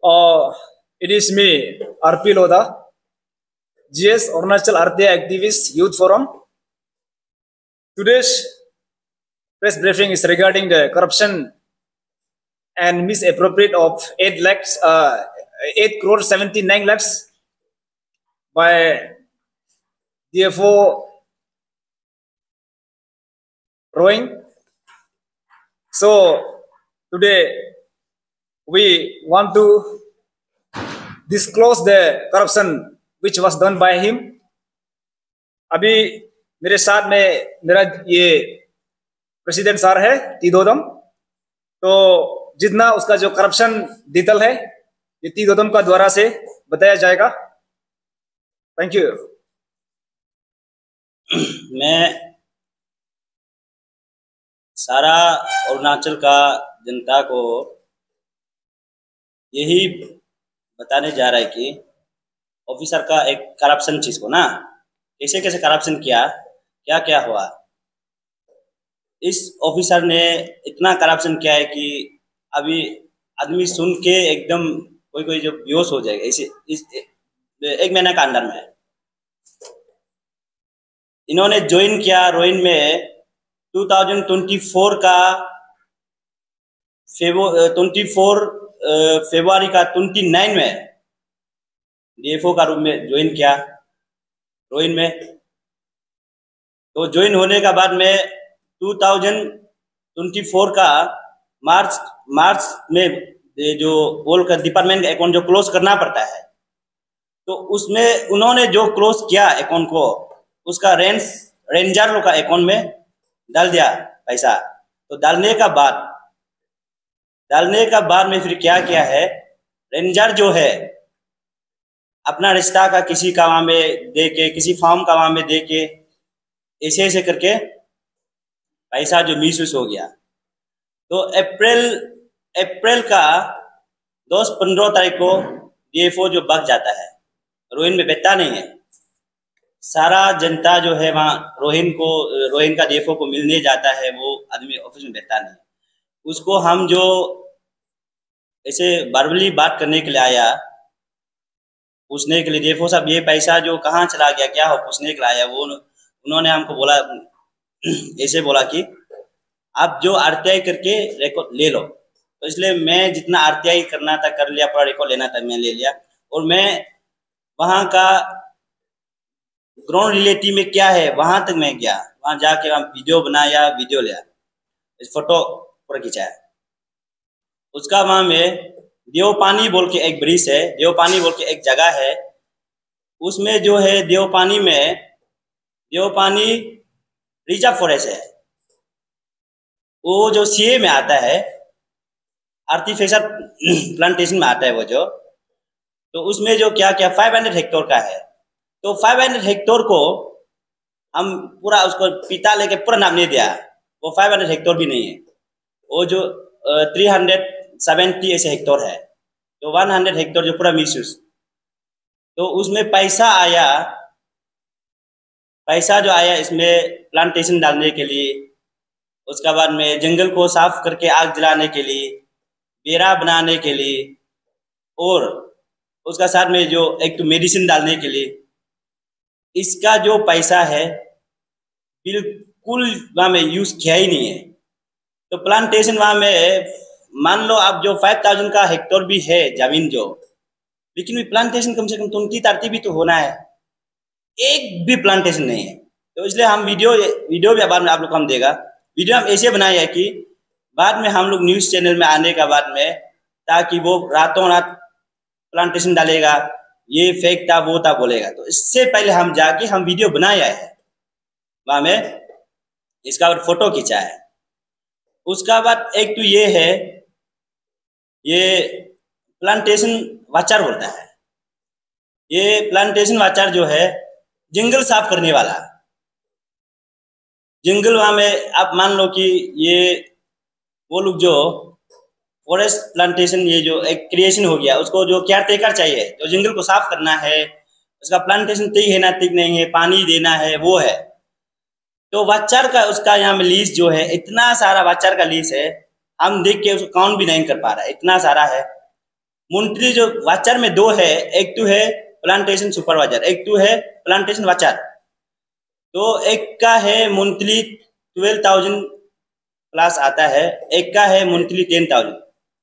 It is me, RP Lodha, GS Arunachal RTI Activist Youth Forum. Today's press briefing is regarding the corruption and misappropriate of 8 crore 79 lakhs by DFO Rowing. So today we want to disclose the corruption which was done by him. अभी मेरे साथ में मेरा ये president sir है तीदोदम, तो जितना उसका जो करप्शन डिटेल है ये तीदोदम का द्वारा से बताया जाएगा। Thank you. मैं सारा अरुणाचल का जनता को यही बताने जा रहा है कि ऑफिसर का एक करप्शन चीज को ना कैसे कैसे करप्शन किया, क्या क्या हुआ। इस ऑफिसर ने इतना करप्शन किया है कि अभी आदमी सुन के एकदम कोई कोई जो बेहोश हो जाएगा इस 1 महीना का अंदर में। इन्होंने ज्वाइन किया रोइन में 2024 का 24 फरवरी का 29 में डीएफओ का रूम में ज्वाइन किया रोइन में। तो ज्वाइन होने का बाद में 2024 का मार्च में जो वोल का डिपार्टमेंट का अकाउंट जो क्लोज करना पड़ता है, तो उसमें उन्होंने जो क्लोज किया अकाउंट को उसका रेंजर लोग का अकाउंट में डाल दिया पैसा। तो डालने का बाद में फिर क्या किया है, रेंजर जो है अपना रिश्ता का किसी का वहां में दे के, किसी फॉर्म का वहां में दे के, ऐसे ऐसे करके पैसा जो मिसयूज हो गया। तो अप्रैल का 10-15 तारीख को डीएफओ जो भाग जाता है, रोहिन में बैठता नहीं है। सारा जनता जो है वहाँ रोहिन का डीएफओ को मिलने जाता है, वो आदमी ऑफिस में बैठता नहीं। उसको हम जो ऐसे वर्बली बात करने के लिए आया, पूछने के लिए डीएफओ साहब ये पैसा जो कहाँ चला गया, क्या हो, पूछने के लिए आया। वो उन्होंने हमको बोला, ऐसे बोला कि आप जो आरटीआई करके रिकॉर्ड ले लो। तो इसलिए मैं जितना आरटीआई करना था कर लिया, पूरा रिकॉर्ड लेना था मैं ले लिया। और मैं वहाँ का ग्राउंड रिलेटिव में क्या है वहां तक मैं गया, वहां जाके वहां वीडियो बनाया, वीडियो लिया, फोटो पूरा खिंचाया। उसका वहां में देवपानी बोल के एक ब्रिज है, देवपानी बोल के एक जगह है, उसमें जो है देवपानी रिजर्व फॉरेस्ट है। वो जो सीए में आता है, आर्टिफिशियल प्लांटेशन में आता है वो जो, तो उसमें जो क्या क्या 500 हेक्टेयर का है। तो 500 हेक्टेयर को हम पूरा उसको पिता लेके पूरा नाम नहीं दिया, वो 500 हेक्टेयर भी नहीं है, वो जो 370 ऐसे हेक्टेयर है। तो 100 हेक्टेयर जो पूरा मिसयूज। तो उसमें पैसा जो आया इसमें प्लांटेशन डालने के लिए, उसका बाद में जंगल को साफ करके आग जलाने के लिए, बेरा बनाने के लिए, और उसका साथ में जो एक तो मेडिसिन डालने के लिए, इसका जो पैसा है बिल्कुल वहाँ में यूज किया ही नहीं है। तो प्लांटेशन वहाँ में मान लो आप जो 5000 का हेक्टेयर भी है जमीन जो, लेकिन प्लांटेशन कम से कम 20-30 भी तो होना है, एक भी प्लांटेशन नहीं है। तो इसलिए हम वीडियो भी बाद में आप लोग को हम देगा। वीडियो हम ऐसे बनाए है कि बाद में हम लोग न्यूज चैनल में आने का बाद में, ताकि वो रातों रात प्लांटेशन डालेगा, ये फेक था वो था बोलेगा। तो इससे पहले हम जाके हम वीडियो बनाया है वहां में, इसका बाद फोटो खींचा है। उसका बाद एक तो ये है, ये प्लांटेशन वाचर बोलता है। ये प्लांटेशन वाचर जो है जंगल साफ करने वाला। जंगल वहां में आप मान लो कि ये वो लोग जो फॉरेस्ट प्लांटेशन, ये जो एक क्रिएशन हो गया, उसको जो केयर टेकर चाहिए, जो जंगल को साफ करना है, उसका प्लांटेशन ठीक है ना ठीक नहीं है, पानी देना है, वो है। तो वाचर का उसका यहाँ में लीज जो है, इतना सारा वाचर का लीज है, हम देख के उसको काउंट भी नहीं कर पा रहा है, इतना सारा है। मंथली जो वाचर में दो है, एक तो है प्लांटेशन सुपरवाइजर, एक तो है प्लांटेशन वाचर। तो एक का है मंथली 12,000 प्लस आता है, एक का है मंथली 10,000।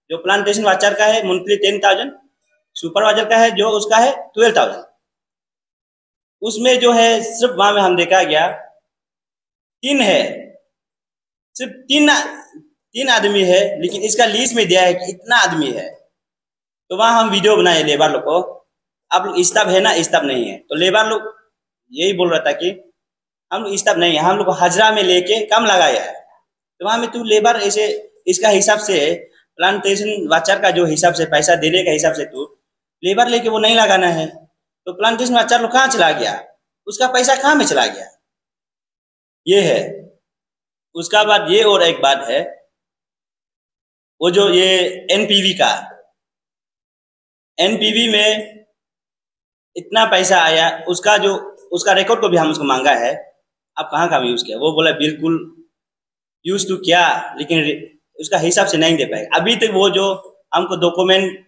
जो प्लांटेशन वाचर का है मंथली 10,000, सुपरवाइजर का है जो उसका है 12,000। उसमें जो है सिर्फ वहां में हम देखा गया तीन है, सिर्फ तीन आदमी है, लेकिन इसका लिस्ट में दिया है कि इतना आदमी है। तो वहां हम वीडियो बनाए लेबर लोग को, आप लोग स्टाफ है ना, स्टाफ नहीं है। तो लेबर लोग यही बोल रहा था कि हम लोग स्टाफ नहीं है, हम लोग को हाजरा में लेके कम लगाया है। तो वहां में तू लेबर ऐसे इसका हिसाब से प्लांटेशन वाचर का जो हिसाब से पैसा देने का हिसाब से तू लेबर लेके वो नहीं लगाना है। तो प्लांटेशन वाचर लोग कहाँ चला गया, उसका पैसा कहाँ में चला गया, ये है। उसका बाद ये और एक बात है, वो जो ये एनपीवी का, एनपीवी में इतना पैसा आया, उसका रिकॉर्ड को भी हम उसको मांगा है, आप कहाँ कहाँ यूज किया। वो बोला बिल्कुल यूज तो किया, लेकिन उसका हिसाब से नहीं दे पाए। अभी तक वो जो हमको डॉक्यूमेंट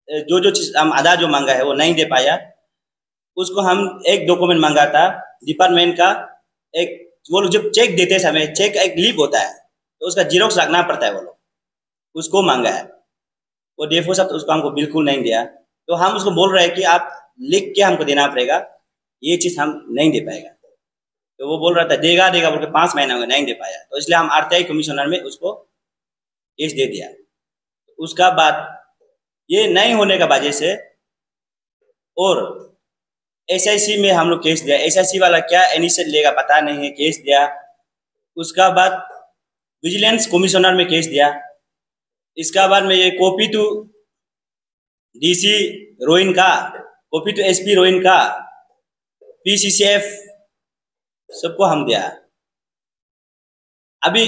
जो चीज हम आधा जो मांगा है वो नहीं दे पाया। उसको हम एक डॉक्यूमेंट मांगा था डिपार्टमेंट का, एक वो लोग जब चेक देते समय चेक एक लीप होता है तो उसका जीरोक्स रखना पड़ता है, वो लोग उसको मांगा है। वो डीएफओ साहब उसको हमको बिल्कुल नहीं दिया। तो हम उसको बोल रहे हैं कि आप लिख के हमको देना पड़ेगा, ये चीज हम नहीं दे पाएगा। तो वो बोल रहा था देगा बोल के 5 महीना में नहीं दे पाया। तो इसलिए हम आरटीआई कमिश्नर में उसको केस दे दिया। उसका बाद ये नहीं होने का वजह से और एसआईसी में हम लोग केस दिया। एसआईसी वाला क्या इनिशिएट लेगा पता नहीं है, केस दिया। उसका बाद विजिलेंस कमिश्नर में केस दिया। इसका बाद में ये कॉपी टू डीसी रोइन का, कॉपी टू एसपी रोइन का, पीसीसीएफ सबको हम दिया। अभी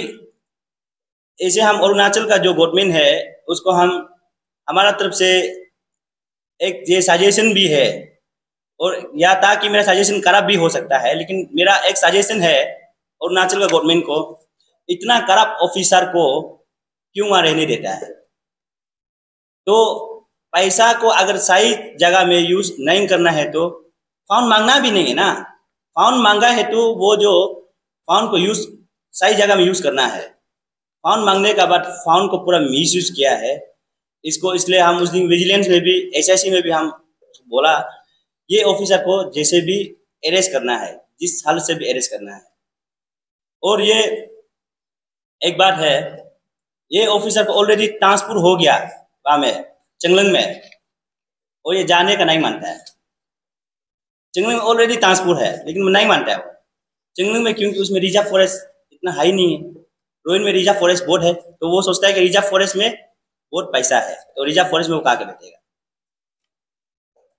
ऐसे हम अरुणाचल का जो गवर्नमेंट है उसको हम हमारा तरफ से एक ये सजेशन भी है, और या ताकि मेरा सजेशन खराब भी हो सकता है, लेकिन मेरा एक सजेशन है अरुणाचल का गवर्नमेंट को, इतना करप्ट ऑफिसर को क्यों वहां रहने देता है। तो पैसा को अगर सही जगह में यूज नहीं करना है तो फाउंड मांगना भी नहीं है ना। फाउंड मांगा है तो वो जो फाउंड को यूज सही जगह में यूज करना है। फाउंड मांगने का बाद फाउंड को पूरा मिस यूज किया है इसको। इसलिए हम उस दिन विजिलेंस में भी एसआईसी में भी हम बोला ये ऑफिसर को जैसे भी अरेस्ट करना है, जिस हालत से भी अरेस्ट करना है। और ये एक बात है, ये ऑफिसर को ऑलरेडी ट्रांसफर हो गया वहां में चंगलंग में, और ये जाने का नहीं मानता है। चंगलंग में ऑलरेडी ट्रांसफर है लेकिन नहीं मानता है वो चंगलंग में, क्योंकि उसमें रिजर्व फॉरेस्ट इतना हाई नहीं है। रोइन में रिजर्व फॉरेस्ट बहुत है, तो वो सोचता है कि रिजर्व फॉरेस्ट में बहुत पैसा है, तो रिजर्व फॉरेस्ट में वो कहा के बैठेगा।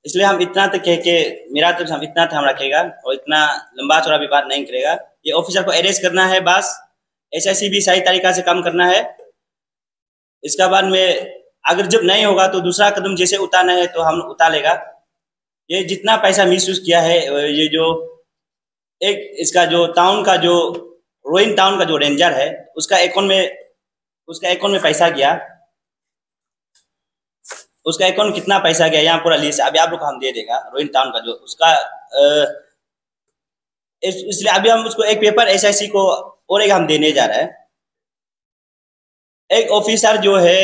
इसलिए हम इतना तक कह के मेरा तरफ हम इतना हम रखेगा, और इतना लंबा चौड़ा भी बात नहीं करेगा। ये ऑफिसर को अरेस्ट करना है बस, एसआईसी भी सही तरीका से काम करना है। इसका बाद में अगर जब नहीं होगा तो दूसरा कदम जैसे उतारना है तो हम उतार लेगा। ये जितना पैसा मिसयूज किया है, ये जो एक इसका जो टाउन का जो रोइन टाउन का जो रेंजर है उसका अकाउंट में पैसा गया, उसका अकाउंट कितना पैसा गया यहाँ पूरा लिस्ट अभी आप लोग को हम दे देगा। रोइन टाउन का जो उसका इसलिए अभी हम उसको एक पेपर एसआईसी को और एक हम देने जा रहे हैं। एक ऑफिसर जो है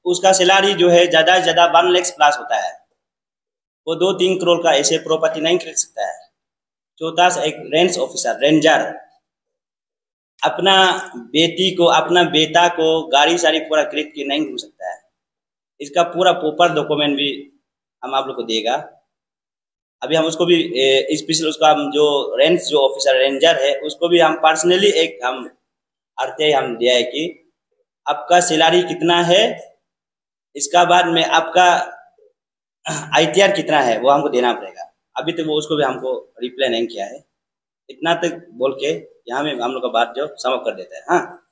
उसका सैलरी जो है ज्यादा से ज्यादा 1 लाख प्लस होता है, वो 2-3 करोड़ का ऐसे प्रॉपर्टी नहीं खरीद सकता है। चौथा एक रेंज ऑफिसर रेंजर अपना बेटी को अपना बेटा को गाड़ी सारी पूरा खरीद के नहीं घूम सकता है। इसका पूरा प्रॉपर डॉक्यूमेंट भी हम आप लोग को देगा। अभी हम उसको भी स्पेशल उसका हम जो रेंज जो ऑफिसर रेंजर है उसको भी हम पर्सनली एक हम आरटीआई हम दिया है कि आपका सैलरी कितना है, इसका बाद में आपका आईटीआर कितना है वो हमको देना पड़ेगा। अभी तक वो उसको भी हमको रिप्लाई नहीं किया है। इतना तक बोल के यहाँ में हम लोग का बात जो समाप्त कर देता है। हाँ।